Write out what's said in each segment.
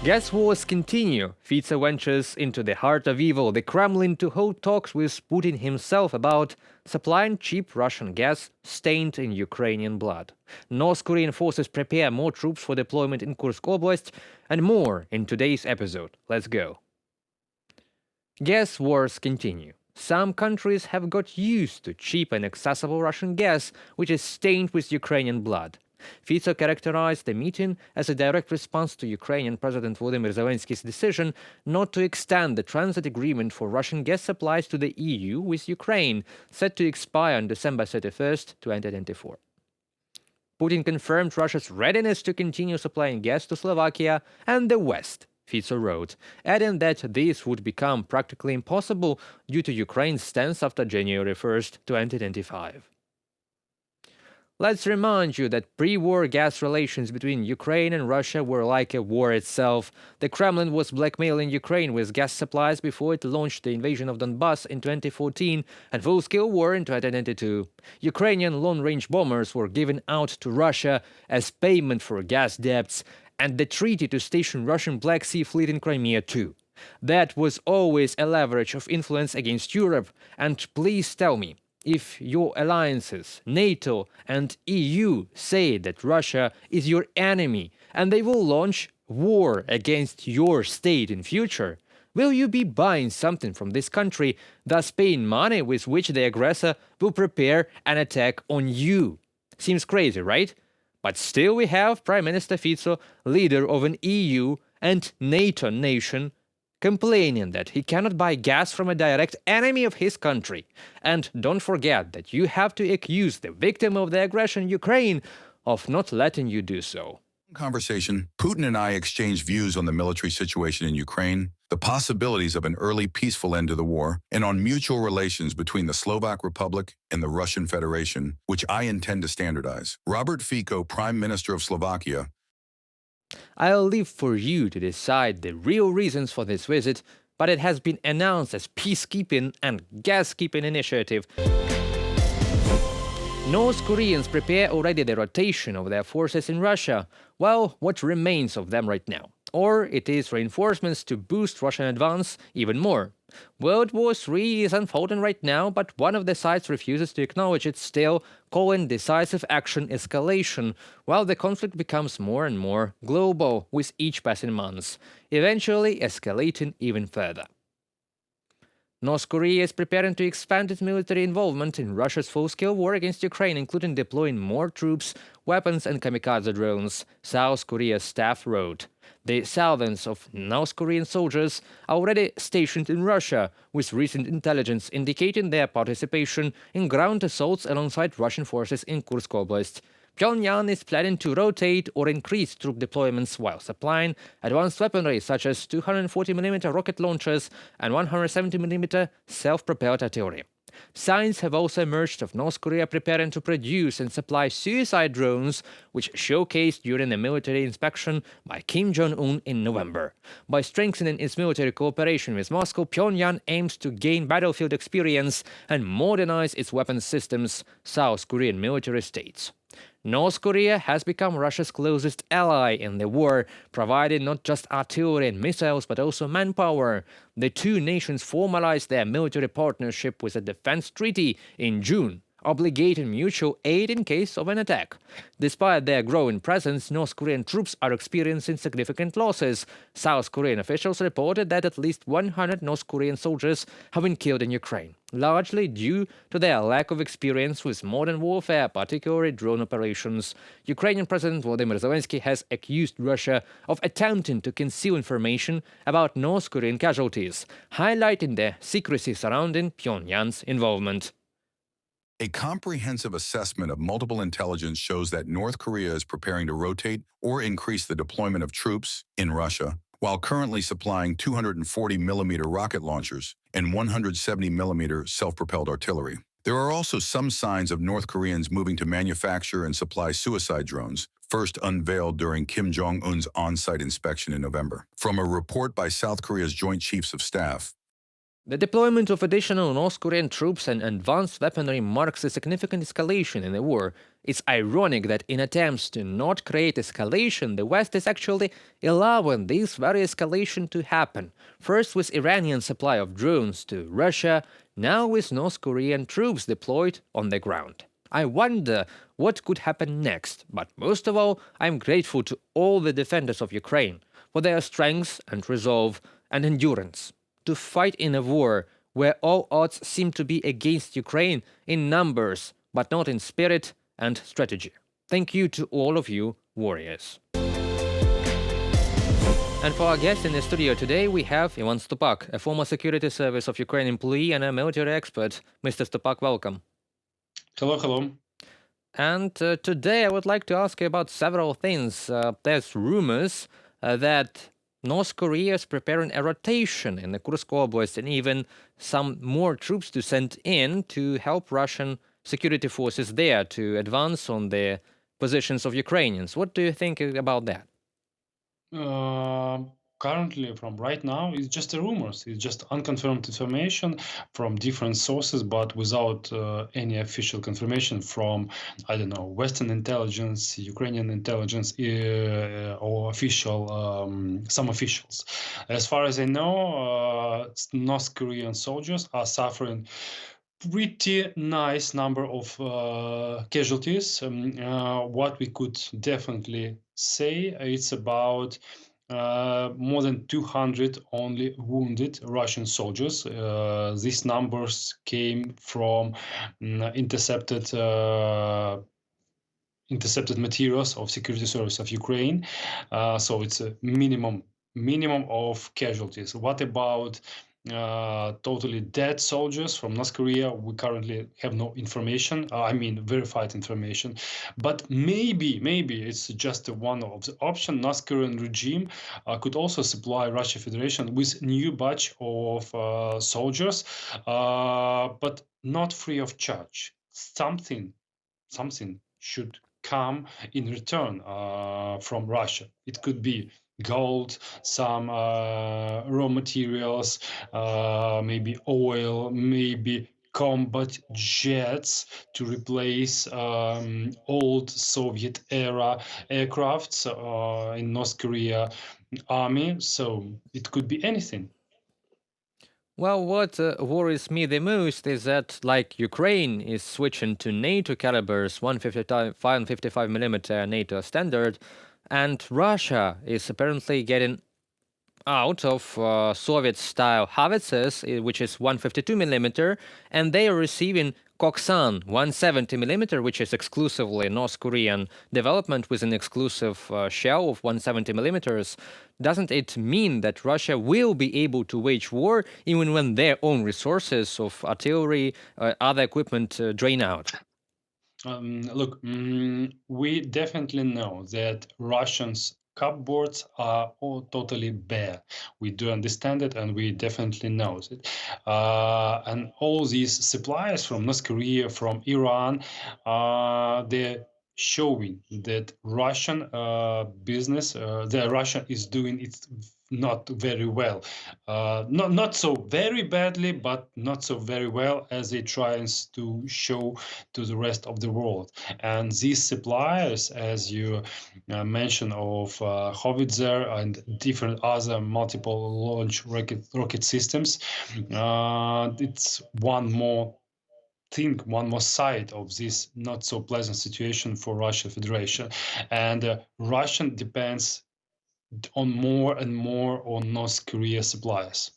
Gas wars continue. Fico ventures into the heart of evil, the Kremlin, to hold talks with Putin himself about supplying cheap Russian gas stained in Ukrainian blood. North Korean forces prepare more troops for deployment in Kursk Oblast, and more in today's episode. Let's go. Gas wars continue. Some countries have got used to cheap and accessible Russian gas, which is stained with Ukrainian blood. Fico characterized the meeting as a direct response to Ukrainian President Vladimir Zelensky's decision not to extend the transit agreement for Russian gas supplies to the EU with Ukraine, set to expire on December 31st, 2024. Putin confirmed Russia's readiness to continue supplying gas to Slovakia and the West, Fico wrote, adding that this would become practically impossible due to Ukraine's stance after January 1st, 2025. Let's remind you that pre-war gas relations between Ukraine and Russia were like a war itself. The Kremlin was blackmailing Ukraine with gas supplies before it launched the invasion of Donbass in 2014 and full-scale war in 2022. Ukrainian long-range bombers were given out to Russia as payment for gas debts, and the treaty to station Russian Black Sea Fleet in Crimea too. That was always a leverage of influence against Europe, and please tell me, if your alliances, NATO and EU, say that Russia is your enemy and they will launch war against your state in future, will you be buying something from this country, thus paying money with which the aggressor will prepare an attack on you? Seems crazy, right? But still we have Prime Minister Fico, leader of an EU and NATO nation, complaining that he cannot buy gas from a direct enemy of his country. And don't forget that you have to accuse the victim of the aggression, Ukraine, of not letting you do so. Conversation, Putin and I exchanged views on the military situation in Ukraine, the possibilities of an early peaceful end to the war, and on mutual relations between the Slovak Republic and the Russian Federation, which I intend to standardize. Robert Fico, Prime Minister of Slovakia. I'll leave for you to decide the real reasons for this visit, but it has been announced as peacekeeping and gas-keeping initiative. North Koreans prepare already the rotation of their forces in Russia. Well, what remains of them right now? Or it is reinforcements to boost Russian advance even more. World War III is unfolding right now, but one of the sides refuses to acknowledge it, still calling decisive action escalation, while the conflict becomes more and more global with each passing month, eventually escalating even further. North Korea is preparing to expand its military involvement in Russia's full-scale war against Ukraine, including deploying more troops, weapons and kamikaze drones, South Korea's staff wrote. The thousands of North Korean soldiers are already stationed in Russia, with recent intelligence indicating their participation in ground assaults alongside Russian forces in Kursk Oblast. Pyongyang is planning to rotate or increase troop deployments while supplying advanced weaponry such as 240mm rocket launchers and 170mm self-propelled artillery. Signs have also emerged of North Korea preparing to produce and supply suicide drones, which showcased during a military inspection by Kim Jong-un in November. By strengthening its military cooperation with Moscow, Pyongyang aims to gain battlefield experience and modernize its weapons systems, South Korean military states. North Korea has become Russia's closest ally in the war, providing not just artillery and missiles but also manpower. The two nations formalized their military partnership with a defense treaty in June, obligating mutual aid in case of an attack. Despite their growing presence, North Korean troops are experiencing significant losses. South Korean officials reported that at least 100 North Korean soldiers have been killed in Ukraine, largely due to their lack of experience with modern warfare, particularly drone operations. Ukrainian President Vladimir Zelensky has accused Russia of attempting to conceal information about North Korean casualties, highlighting the secrecy surrounding Pyongyang's involvement. A comprehensive assessment of multiple intelligence shows that North Korea is preparing to rotate or increase the deployment of troops in Russia, while currently supplying 240mm rocket launchers and 170mm self-propelled artillery. There are also some signs of North Koreans moving to manufacture and supply suicide drones, first unveiled during Kim Jong-un's on-site inspection in November. From a report by South Korea's Joint Chiefs of Staff, The deployment of additional North Korean troops and advanced weaponry marks a significant escalation in the war. It's ironic that in attempts to not create escalation, the West is actually allowing this very escalation to happen. First with Iranian supply of drones to Russia, now with North Korean troops deployed on the ground. I wonder what could happen next, but most of all, I'm grateful to all the defenders of Ukraine for their strength and resolve and endurance to fight in a war where all odds seem to be against Ukraine in numbers, but not in spirit and strategy. Thank you to all of you, warriors. And for our guest in the studio today, we have Ivan Stupak, a former security service of Ukraine employee and a military expert. Mr. Stupak, welcome. Hello, hello. And today I would like to ask you about several things. There's rumors that North Korea is preparing a rotation in the Kursk Oblast and even some more troops to send in to help Russian security forces there to advance on the positions of Ukrainians. What do you think about that? Currently, from right now, it's just a rumors. It's just unconfirmed information from different sources, but without any official confirmation from, I don't know, Western intelligence, Ukrainian intelligence, or some officials. As far as I know, North Korean soldiers are suffering pretty nice number of casualties. What we could definitely say, it's about more than 200 only wounded Russian soldiers. These numbers came from intercepted materials of security service of Ukraine. So it's a minimum of casualties. What about totally dead soldiers from North Korea? We currently have no information. I mean, verified information. But maybe it's just one of the options. North Korean regime could also supply Russia Federation with new batch of soldiers, but not free of charge. Something should come in return from Russia. It could be gold, some raw materials, maybe oil, maybe combat jets to replace old Soviet era aircrafts in North Korea army. So it could be anything. Well, what worries me the most is that, like Ukraine is switching to NATO calibers 155 millimeter NATO standard, and Russia is apparently getting out of Soviet-style howitzers, which is 152 millimeter, and they are receiving Koksan 170 millimeter, which is exclusively North Korean development with an exclusive shell of 170 millimeters. Doesn't it mean that Russia will be able to wage war even when their own resources of artillery, other equipment drain out? Look, we definitely know that Russians cupboards are all totally bare. We do understand it, and we definitely know it. And all these suppliers from North Korea, from Iran, they're showing that Russian business, that Russia is doing it not very well, not so very badly, but not so very well as it tries to show to the rest of the world. And these suppliers, as you mentioned, of howitzer and different other multiple launch rocket systems, it's one more thing, one more side of this not so pleasant situation for Russia Federation. And Russian depends on more and more on North Korea suppliers.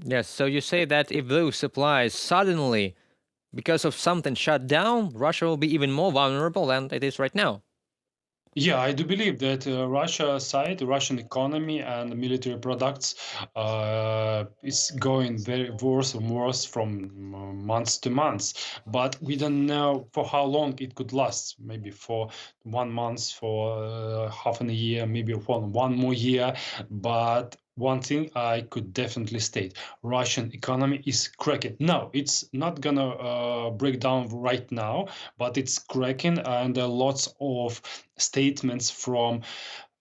Yes, so you say that if those supplies suddenly, because of something, shut down, Russia will be even more vulnerable than it is right now. Yeah, I do believe that Russia side, the Russian economy and military products is going very worse and worse from months to months. But we don't know for how long it could last. Maybe for 1 month, for half a year, maybe for one more year. But one thing I could definitely state: Russian economy is cracking. No, it's not gonna break down right now, but it's cracking, and lots of statements from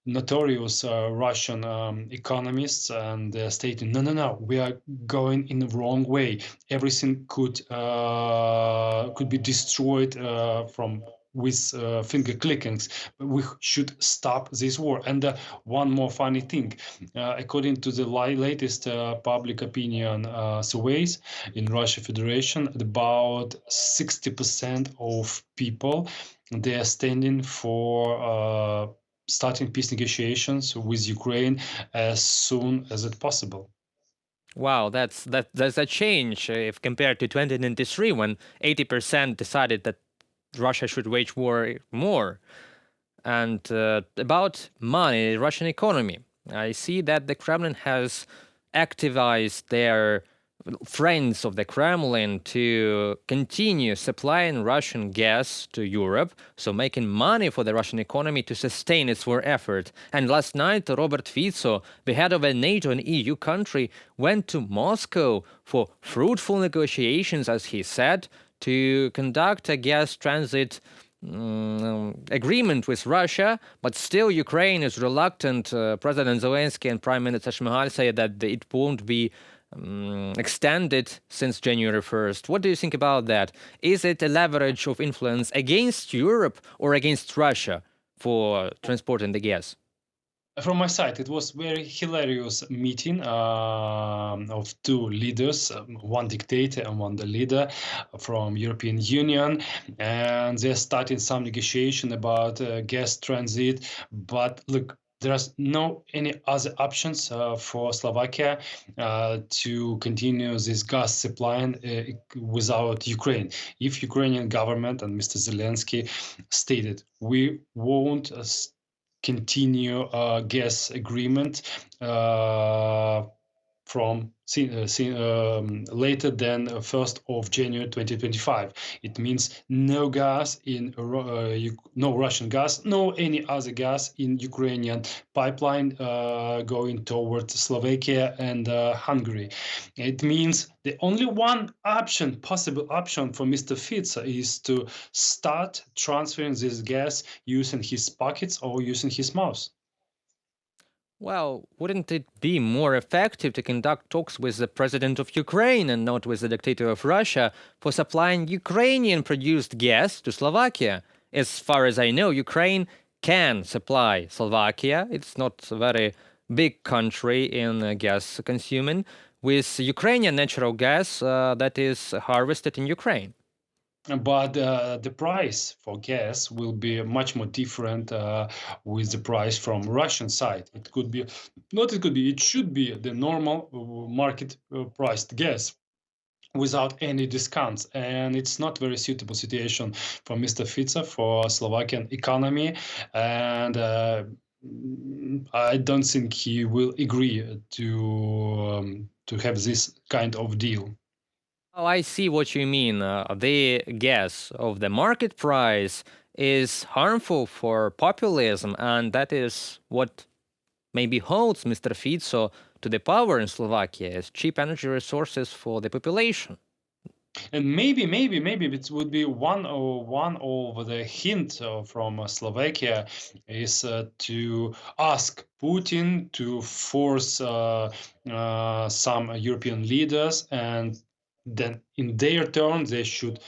notorious Russian economists, and they're stating, no, we are going in the wrong way. Everything could be destroyed from with finger clickings. We should stop this war. And one more funny thing, according to the latest public opinion surveys in Russia Federation, about 60% of people, they are standing for starting peace negotiations with Ukraine as soon as it's possible. Wow, that's a change if compared to 2023, when 80% decided that Russia should wage war more. And about money, the Russian economy, I see that the Kremlin has activized their friends of the Kremlin to continue supplying Russian gas to Europe, so making money for the Russian economy to sustain its war effort. And last night, Robert Fico, the head of a NATO and EU country, went to Moscow for fruitful negotiations, as he said, to conduct a gas transit agreement with Russia, but still Ukraine is reluctant. President Zelensky and Prime Minister Shmyhal say that it won't be extended since January 1st. What do you think about that? Is it a leverage of influence against Europe or against Russia for transporting the gas? From my side, it was very hilarious meeting of two leaders, one dictator and one the leader from European Union, and they're starting some negotiation about gas transit. But look, there's no any other options for Slovakia to continue this gas supply without Ukraine. If Ukrainian government and Mr. Zelensky stated, we won't continue gas agreement from later than 1st of January 2025. It means no gas in no Russian gas, no any other gas in Ukrainian pipeline going towards Slovakia and Hungary. It means the only one option, possible option for Mr. Fico is to start transferring this gas using his pockets or using his mouth. Well, wouldn't it be more effective to conduct talks with the president of Ukraine and not with the dictator of Russia for supplying Ukrainian-produced gas to Slovakia? As far as I know, Ukraine can supply Slovakia. It's not a very big country in gas consuming, with Ukrainian natural gas that is harvested in Ukraine. But the price for gas will be much more different with the price from Russian side. It could be, not it could be, it should be the normal market priced gas without any discounts. And it's not very suitable situation for Mr. Fico, for Slovakian economy. And I don't think he will agree to have this kind of deal. Oh, I see what you mean. The gas of the market price is harmful for populism, and that is what maybe holds Mr. Fico to the power in Slovakia, as cheap energy resources for the population. And maybe it would be one of the hint from Slovakia is to ask Putin to force some European leaders, and then in their turn they should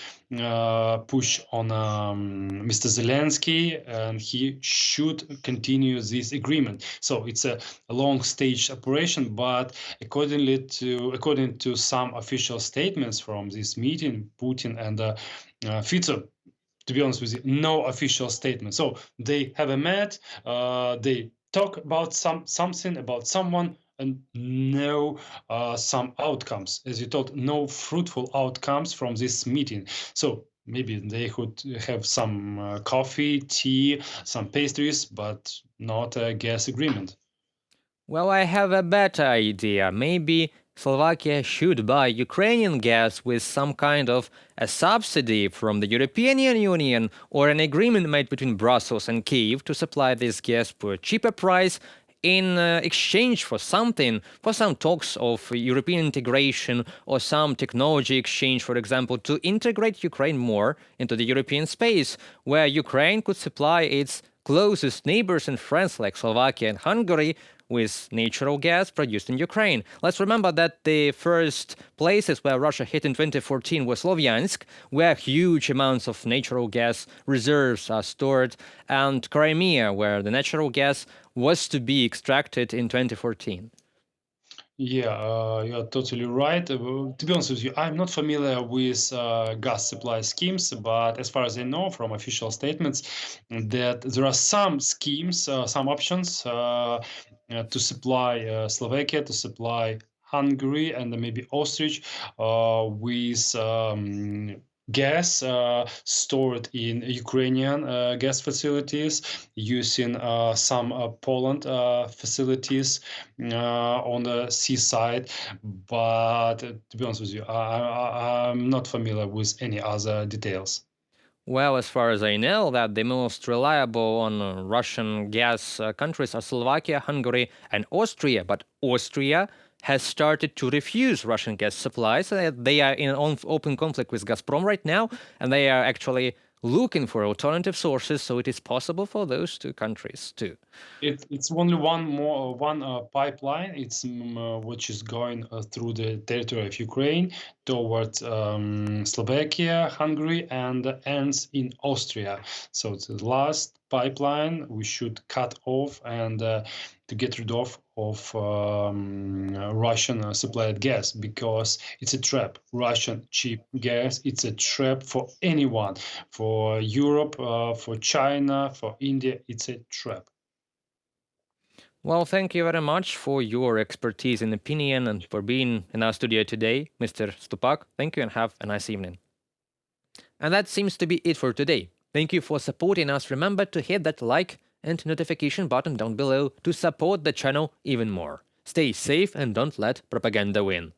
push on Mr. Zelensky, and he should continue this agreement. So it's a long stage operation, but according to some official statements from this meeting, Putin and Fico, to be honest with you, no official statement. So they have a met, they talk about something about someone, and no some outcomes, as you told, no fruitful outcomes from this meeting. So maybe they could have some coffee, tea, some pastries, but not a gas agreement. Well, I have a better idea. Maybe Slovakia should buy Ukrainian gas with some kind of a subsidy from the European Union, or an agreement made between Brussels and Kyiv to supply this gas for a cheaper price in exchange for something, for some talks of European integration or some technology exchange, for example, to integrate Ukraine more into the European space, where Ukraine could supply its closest neighbors and friends like Slovakia and Hungary with natural gas produced in Ukraine. Let's remember that the first places where Russia hit in 2014 was Slovyansk, where huge amounts of natural gas reserves are stored, and Crimea, where the natural gas was to be extracted in 2014. Yeah, you're totally right. To be honest with you, I'm not familiar with gas supply schemes, but as far as I know from official statements, that there are some schemes, some options to supply Slovakia, to supply Hungary, and maybe Austria with gas stored in Ukrainian gas facilities, using some Poland facilities on the seaside. But to be honest with you, I'm not familiar with any other details. Well, as far as I know, that the most reliable on Russian gas countries are Slovakia, Hungary, and Austria. But Austria has started to refuse Russian gas supplies. They are in an open conflict with Gazprom right now, and they are actually looking for alternative sources. So it is possible for those two countries too. It's only one pipeline. It's which is going through the territory of Ukraine towards Slovakia, Hungary, and ends in Austria. So it's the last pipeline we should cut off and to get rid of Russian supplied gas, because it's a trap. Russian cheap gas, it's a trap for anyone, for Europe, for China, for India. It's a trap. Well, thank you very much for your expertise and opinion and for being in our studio today, Mr. Stupak. Thank you and have a nice evening. And that seems to be it for today. Thank you for supporting us. Remember to hit that like and notification button down below to support the channel even more. Stay safe and don't let propaganda win.